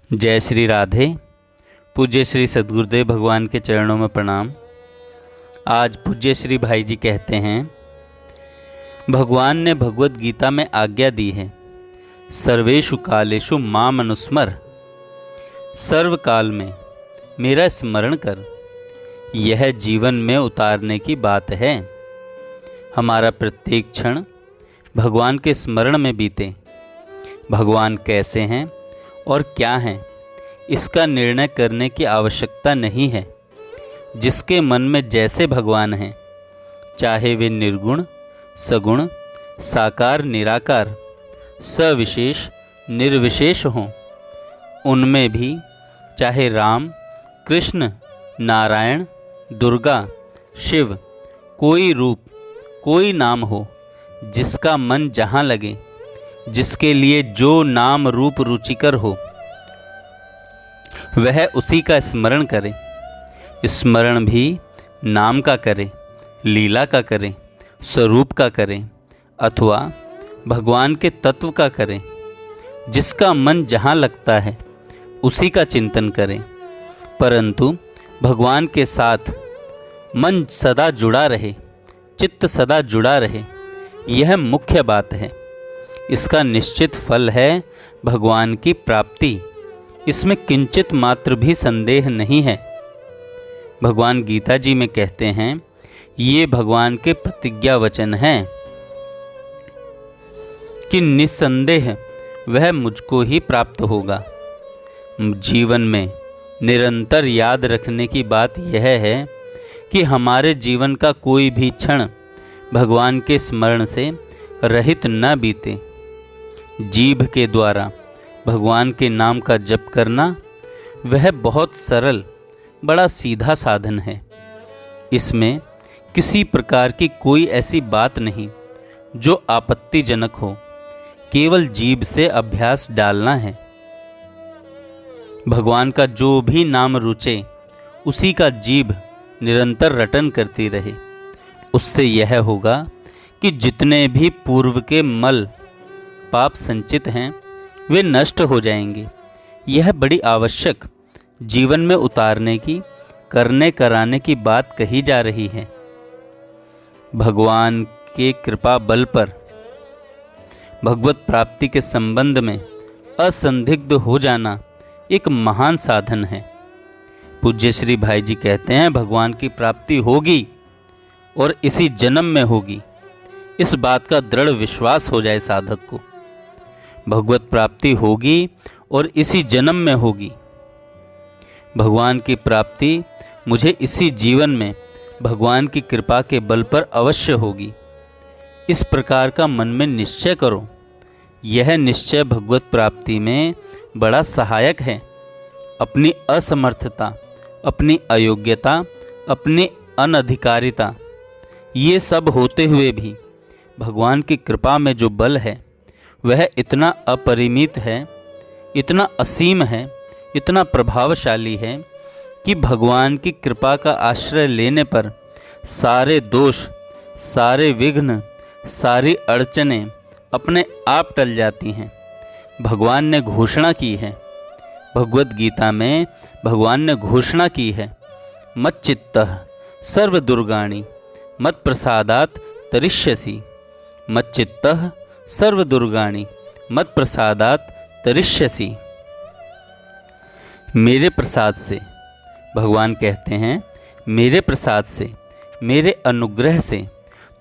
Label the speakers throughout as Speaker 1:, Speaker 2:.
Speaker 1: जय श्री राधे। पूज्य श्री सद्गुरुदेव भगवान के चरणों में प्रणाम। आज पूज्य श्री भाई जी कहते हैं, भगवान ने भगवत गीता में आज्ञा दी है, सर्वेषु कालेषु माम अनुस्मर। सर्व काल में मेरा स्मरण कर। यह जीवन में उतारने की बात है। हमारा प्रत्येक क्षण भगवान के स्मरण में बीते। भगवान कैसे हैं और क्या हैं, इसका निर्णय करने की आवश्यकता नहीं है। जिसके मन में जैसे भगवान हैं, चाहे वे निर्गुण, सगुण, साकार, निराकार, सविशेष, निर्विशेष हों, उनमें भी चाहे राम, कृष्ण, नारायण, दुर्गा, शिव, कोई रूप, कोई नाम हो, जिसका मन जहाँ लगे, जिसके लिए जो नाम रूप रुचिकर हो, वह उसी का स्मरण करे। स्मरण भी नाम का करे, लीला का करे, स्वरूप का करे, अथवा भगवान के तत्व का करे। जिसका मन जहाँ लगता है उसी का चिंतन करे, परंतु भगवान के साथ मन सदा जुड़ा रहे, चित्त सदा जुड़ा रहे, यह मुख्य बात है। इसका निश्चित फल है भगवान की प्राप्ति। इसमें किंचित मात्र भी संदेह नहीं है। भगवान गीता जी में कहते हैं, ये भगवान के प्रतिज्ञा वचन हैं कि निस्संदेह वह मुझको ही प्राप्त होगा। जीवन में निरंतर याद रखने की बात यह है कि हमारे जीवन का कोई भी क्षण भगवान के स्मरण से रहित न बीते। जीभ के द्वारा भगवान के नाम का जप करना वह बहुत सरल, बड़ा सीधा साधन है। इसमें किसी प्रकार की कोई ऐसी बात नहीं जो आपत्तिजनक हो। केवल जीभ से अभ्यास डालना है। भगवान का जो भी नाम रुचे, उसी का जीभ निरंतर रटन करती रहे। उससे यह होगा कि जितने भी पूर्व के मल पाप संचित हैं, वे नष्ट हो जाएंगे। यह बड़ी आवश्यक जीवन में उतारने की, करने कराने की बात कही जा रही है। भगवान के कृपा बल पर भगवत प्राप्ति के संबंध में असंदिग्ध हो जाना एक महान साधन है। पूज्य श्री भाई जी कहते हैं, भगवान की प्राप्ति होगी और इसी जन्म में होगी। इस बात का दृढ़ विश्वास हो जाए साधक को। भगवत प्राप्ति होगी और इसी जन्म में होगी। भगवान की प्राप्ति मुझे इसी जीवन में भगवान की कृपा के बल पर अवश्य होगी। इस प्रकार का मन में निश्चय करो। यह निश्चय भगवत प्राप्ति में बड़ा सहायक है। अपनी असमर्थता, अपनी अयोग्यता, अपनी अनधिकारिता, ये सब होते हुए भी भगवान की कृपा में जो बल है, वह इतना अपरिमित है, इतना असीम है, इतना प्रभावशाली है कि भगवान की कृपा का आश्रय लेने पर सारे दोष, सारे विघ्न, सारी अड़चनें अपने आप टल जाती हैं। भगवान ने घोषणा की है, भगवत गीता में भगवान ने घोषणा की है, मच्चित्तः सर्व दुर्गाणि मत प्रसादात तरिष्यसि। मच्चित्तः सर्व दुर्गाणि मत प्रसादात तरिष्यसि। मेरे प्रसाद से, भगवान कहते हैं, मेरे प्रसाद से, मेरे अनुग्रह से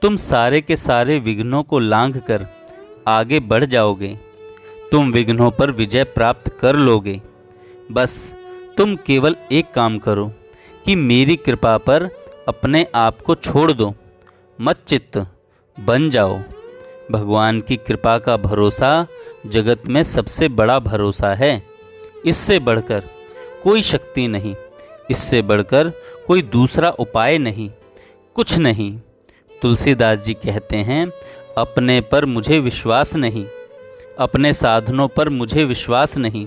Speaker 1: तुम सारे के सारे विघ्नों को लांघ कर आगे बढ़ जाओगे। तुम विघ्नों पर विजय प्राप्त कर लोगे। बस तुम केवल एक काम करो कि मेरी कृपा पर अपने आप को छोड़ दो। मच्चित्त बन जाओ। भगवान की कृपा का भरोसा जगत में सबसे बड़ा भरोसा है। इससे बढ़कर कोई शक्ति नहीं, इससे बढ़कर कोई दूसरा उपाय नहीं, कुछ नहीं। तुलसीदास जी कहते हैं, अपने पर मुझे विश्वास नहीं, अपने साधनों पर मुझे विश्वास नहीं,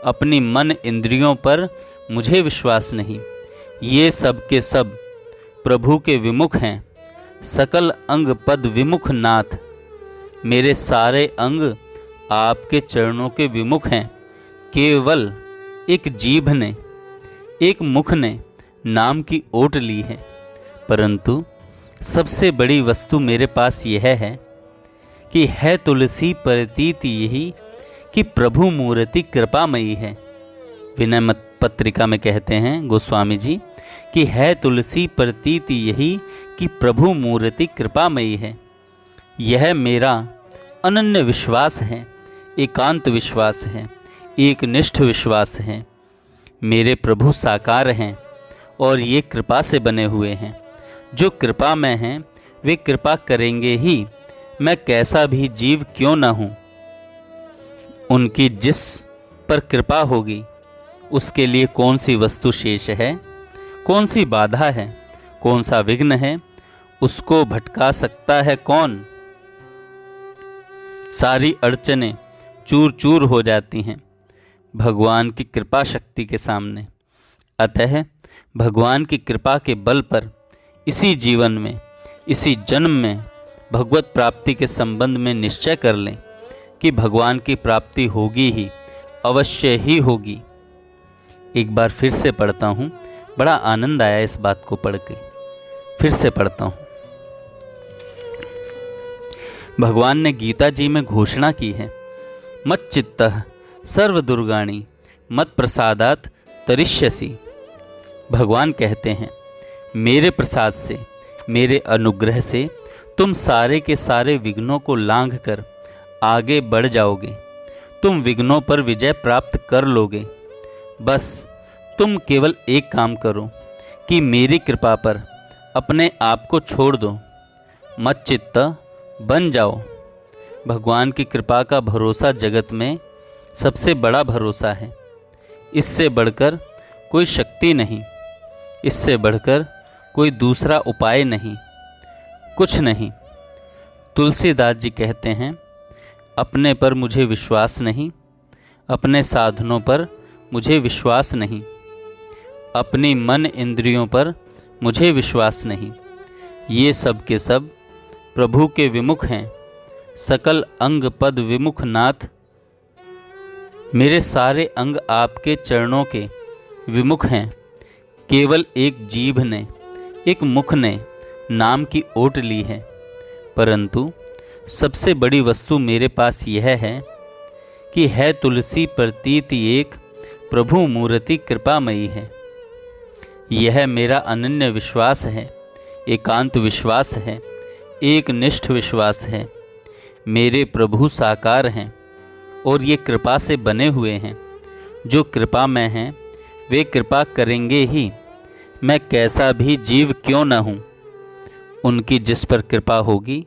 Speaker 1: अपनी मन इंद्रियों पर मुझे विश्वास नहीं। ये सब के सब प्रभु के विमुख हैं। सकल अंग पद विमुख नाथ। मेरे सारे अंग आपके चरणों के विमुख हैं। केवल एक जीभ ने, एक मुख ने नाम की ओट ली है, परंतु सबसे बड़ी वस्तु मेरे पास यह है कि है तुलसी प्रतीति यही कि प्रभु मूर्ति कृपामयी है। विनय मत पत्रिका में कहते हैं गोस्वामी जी कि है तुलसी प्रतीति यही कि प्रभु मूर्ति कृपामयी है। यह मेरा अनन्य विश्वास है, एकांत विश्वास है, एक निष्ठ विश्वास है। मेरे प्रभु साकार हैं और ये कृपा से बने हुए हैं। जो कृपा में हैं वे कृपा करेंगे ही, मैं कैसा भी जीव क्यों न हूँ। उनकी जिस पर कृपा होगी उसके लिए कौन सी वस्तु शेष है, कौन सी बाधा है, कौन सा विघ्न है, उसको भटका सकता है कौन। सारी अड़चनें चूर चूर हो जाती हैं भगवान की कृपा शक्ति के सामने। अतः भगवान की कृपा के बल पर इसी जीवन में, इसी जन्म में भगवत प्राप्ति के संबंध में निश्चय कर लें कि भगवान की प्राप्ति होगी ही, अवश्य ही होगी। एक बार फिर से पढ़ता हूँ, बड़ा आनंद आया इस बात को पढ़ के। फिर से पढ़ता हूँ। भगवान ने गीता जी में घोषणा की है, मत चित्तः सर्व दुर्गाणी मत प्रसादात तरिष्यसि। भगवान कहते हैं, मेरे प्रसाद से, मेरे अनुग्रह से तुम सारे के सारे विघ्नों को लांघ कर आगे बढ़ जाओगे। तुम विघ्नों पर विजय प्राप्त कर लोगे। बस तुम केवल एक काम करो कि मेरी कृपा पर अपने आप को छोड़ दो, मत चित्त बन जाओ। भगवान की कृपा का भरोसा जगत में सबसे बड़ा भरोसा है। इससे बढ़कर कोई शक्ति नहीं, इससे बढ़कर कोई दूसरा उपाय नहीं, कुछ नहीं। तुलसीदास जी कहते हैं, अपने पर मुझे विश्वास नहीं, अपने साधनों पर मुझे विश्वास नहीं, अपनी मन इंद्रियों पर मुझे विश्वास नहीं। ये सब के सब प्रभु के विमुख हैं। सकल अंग पद विमुख नाथ, मेरे सारे अंग आपके चरणों के विमुख हैं। केवल एक जीभ ने, एक मुख ने नाम की ओट ली है, परंतु सबसे बड़ी वस्तु मेरे पास यह है कि है तुलसी प्रतीति एक प्रभु मूर्ति कृपामयी है। यह मेरा अनन्य विश्वास है, एकांत विश्वास है, एक निष्ठ विश्वास है। मेरे प्रभु साकार हैं और ये कृपा से बने हुए हैं। जो कृपा में हैं वे कृपा करेंगे ही, मैं कैसा भी जीव क्यों न हूँ। उनकी जिस पर कृपा होगी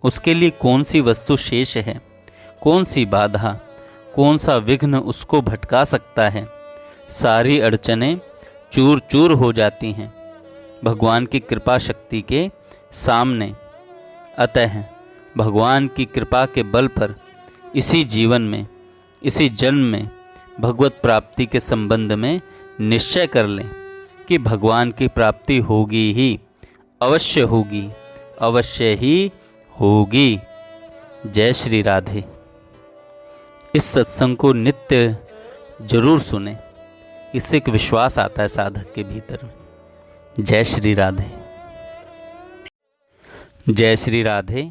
Speaker 1: उसके लिए कौन सी वस्तु शेष है, कौन सी बाधा, कौन सा विघ्न उसको भटका सकता है। सारी अड़चनें चूर चूर हो जाती हैं भगवान की कृपा शक्ति के सामने। अतः भगवान की कृपा के बल पर इसी जीवन में, इसी जन्म में भगवत प्राप्ति के संबंध में निश्चय कर लें कि भगवान की प्राप्ति होगी ही, अवश्य होगी, अवश्य ही होगी। जय श्री राधे। इस सत्संग को नित्य जरूर सुने, इससे एक विश्वास आता है साधक के भीतर में। जय श्री राधे। जय श्री राधे।